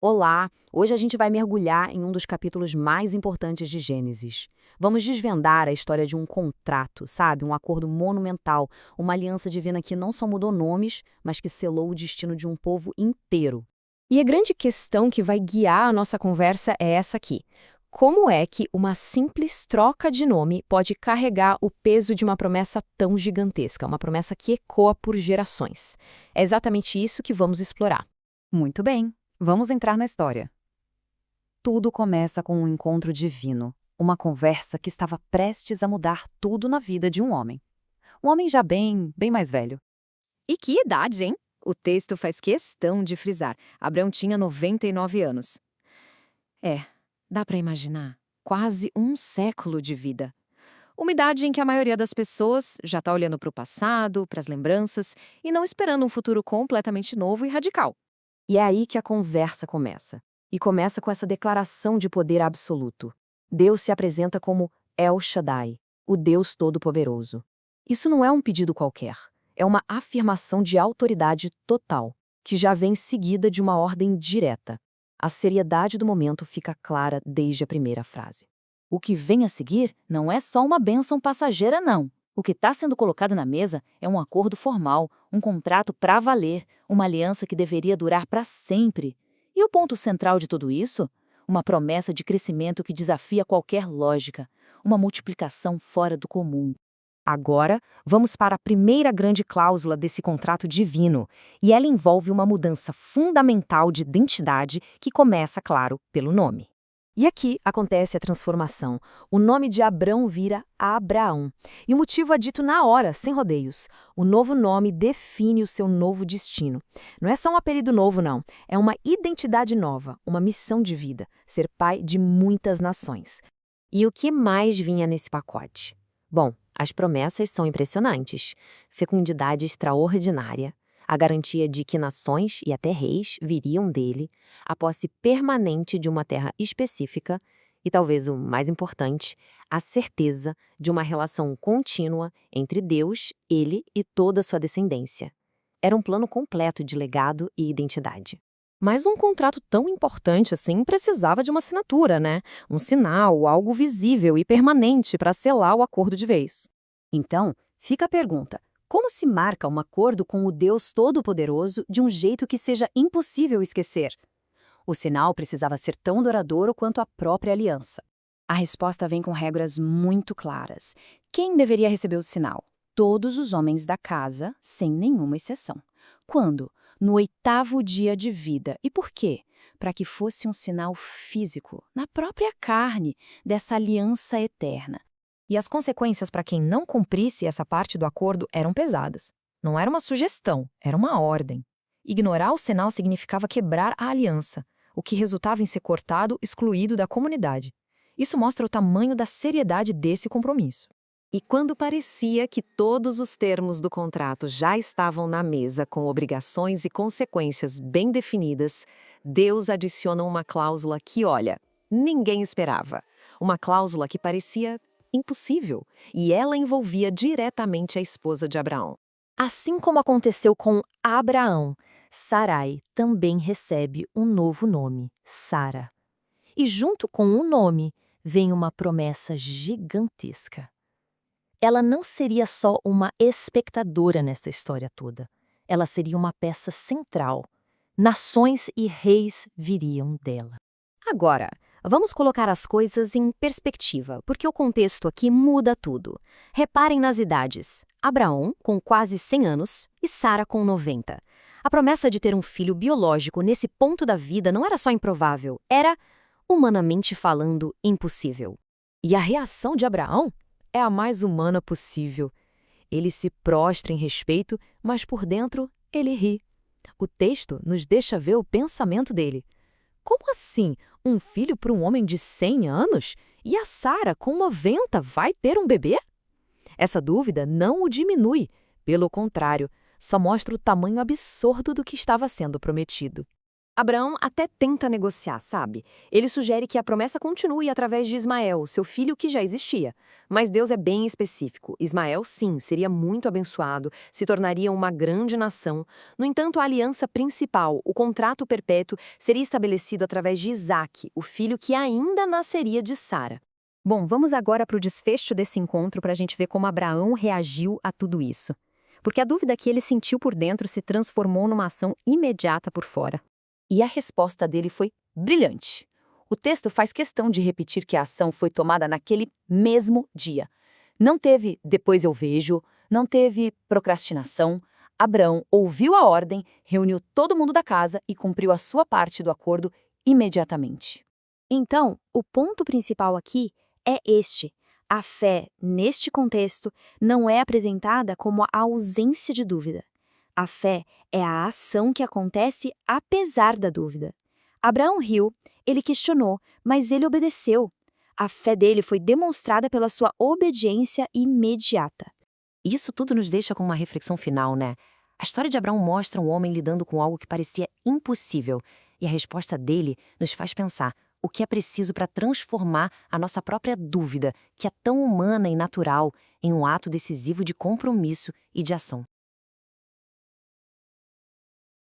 Olá! Hoje a gente vai mergulhar em um dos capítulos mais importantes de Gênesis. Vamos desvendar a história de um contrato, sabe? Um acordo monumental, uma aliança divina que não só mudou nomes, mas que selou o destino de um povo inteiro. E a grande questão que vai guiar a nossa conversa é essa aqui. Como é que uma simples troca de nome pode carregar o peso de uma promessa tão gigantesca, uma promessa que ecoa por gerações? É exatamente isso que vamos explorar. Muito bem, vamos entrar na história. Tudo começa com um encontro divino, uma conversa que estava prestes a mudar tudo na vida de um homem. Um homem já bem mais velho. E que idade, hein? O texto faz questão de frisar. Abraão tinha 99 anos. Dá para imaginar. Quase um século de vida. Uma idade em que a maioria das pessoas já está olhando para o passado, para as lembranças, e não esperando um futuro completamente novo e radical. E é aí que a conversa começa. E começa com essa declaração de poder absoluto. Deus se apresenta como El Shaddai, o Deus Todo-Poderoso. Isso não é um pedido qualquer. É uma afirmação de autoridade total, que já vem seguida de uma ordem direta. A seriedade do momento fica clara desde a primeira frase. O que vem a seguir não é só uma bênção passageira, não. O que está sendo colocado na mesa é um acordo formal, um contrato para valer, uma aliança que deveria durar para sempre. E o ponto central de tudo isso? Uma promessa de crescimento que desafia qualquer lógica, uma multiplicação fora do comum. Agora, vamos para a primeira grande cláusula desse contrato divino, e ela envolve uma mudança fundamental de identidade que começa, claro, pelo nome. E aqui acontece a transformação. O nome de Abrão vira Abraão. E o motivo é dito na hora, sem rodeios. O novo nome define o seu novo destino. Não é só um apelido novo, não. É uma identidade nova, uma missão de vida, ser pai de muitas nações. E o que mais vinha nesse pacote? Bom, as promessas são impressionantes. Fecundidade extraordinária, a garantia de que nações e até reis viriam dele, a posse permanente de uma terra específica e, talvez o mais importante, a certeza de uma relação contínua entre Deus, ele e toda a sua descendência. Era um plano completo de legado e identidade. Mas um contrato tão importante assim precisava de uma assinatura, né? Um sinal, algo visível e permanente para selar o acordo de vez. Então, fica a pergunta: como se marca um acordo com o Deus Todo-Poderoso de um jeito que seja impossível esquecer? O sinal precisava ser tão duradouro quanto a própria aliança. A resposta vem com regras muito claras. Quem deveria receber o sinal? Todos os homens da casa, sem nenhuma exceção. Quando? No 8º dia de vida. E por quê? Para que fosse um sinal físico, na própria carne, dessa aliança eterna. E as consequências para quem não cumprisse essa parte do acordo eram pesadas. Não era uma sugestão, era uma ordem. Ignorar o sinal significava quebrar a aliança, o que resultava em ser cortado, excluído da comunidade. Isso mostra o tamanho da seriedade desse compromisso. E quando parecia que todos os termos do contrato já estavam na mesa com obrigações e consequências bem definidas, Deus adiciona uma cláusula que, olha, ninguém esperava. Uma cláusula que parecia impossível, e ela envolvia diretamente a esposa de Abraão. Assim como aconteceu com Abraão, Sarai também recebe um novo nome, Sara. E junto com o nome vem uma promessa gigantesca. Ela não seria só uma espectadora nessa história toda. Ela seria uma peça central. Nações e reis viriam dela. Agora, vamos colocar as coisas em perspectiva, porque o contexto aqui muda tudo. Reparem nas idades. Abraão, com quase 100 anos, e Sara, com 90. A promessa de ter um filho biológico nesse ponto da vida não era só improvável, era, humanamente falando, impossível. E a reação de Abraão é a mais humana possível. Ele se prostra em respeito, mas por dentro ele ri. O texto nos deixa ver o pensamento dele. Como assim? Um filho para um homem de 100 anos? E a Sara, com 90, vai ter um bebê? Essa dúvida não o diminui. Pelo contrário, só mostra o tamanho absurdo do que estava sendo prometido. Abraão até tenta negociar, sabe? Ele sugere que a promessa continue através de Ismael, seu filho que já existia. Mas Deus é bem específico. Ismael, sim, seria muito abençoado, se tornaria uma grande nação. No entanto, a aliança principal, o contrato perpétuo, seria estabelecido através de Isaque, o filho que ainda nasceria de Sara. Bom, vamos agora para o desfecho desse encontro para a gente ver como Abraão reagiu a tudo isso. Porque a dúvida que ele sentiu por dentro se transformou numa ação imediata por fora. E a resposta dele foi brilhante. O texto faz questão de repetir que a ação foi tomada naquele mesmo dia. Não teve depois eu vejo, não teve procrastinação. Abraão ouviu a ordem, reuniu todo mundo da casa e cumpriu a sua parte do acordo imediatamente. Então, o ponto principal aqui é este. A fé, neste contexto, não é apresentada como a ausência de dúvida. A fé é a ação que acontece apesar da dúvida. Abraão riu, ele questionou, mas ele obedeceu. A fé dele foi demonstrada pela sua obediência imediata. Isso tudo nos deixa com uma reflexão final, né? A história de Abraão mostra um homem lidando com algo que parecia impossível, e a resposta dele nos faz pensar o que é preciso para transformar a nossa própria dúvida, que é tão humana e natural, em um ato decisivo de compromisso e de ação.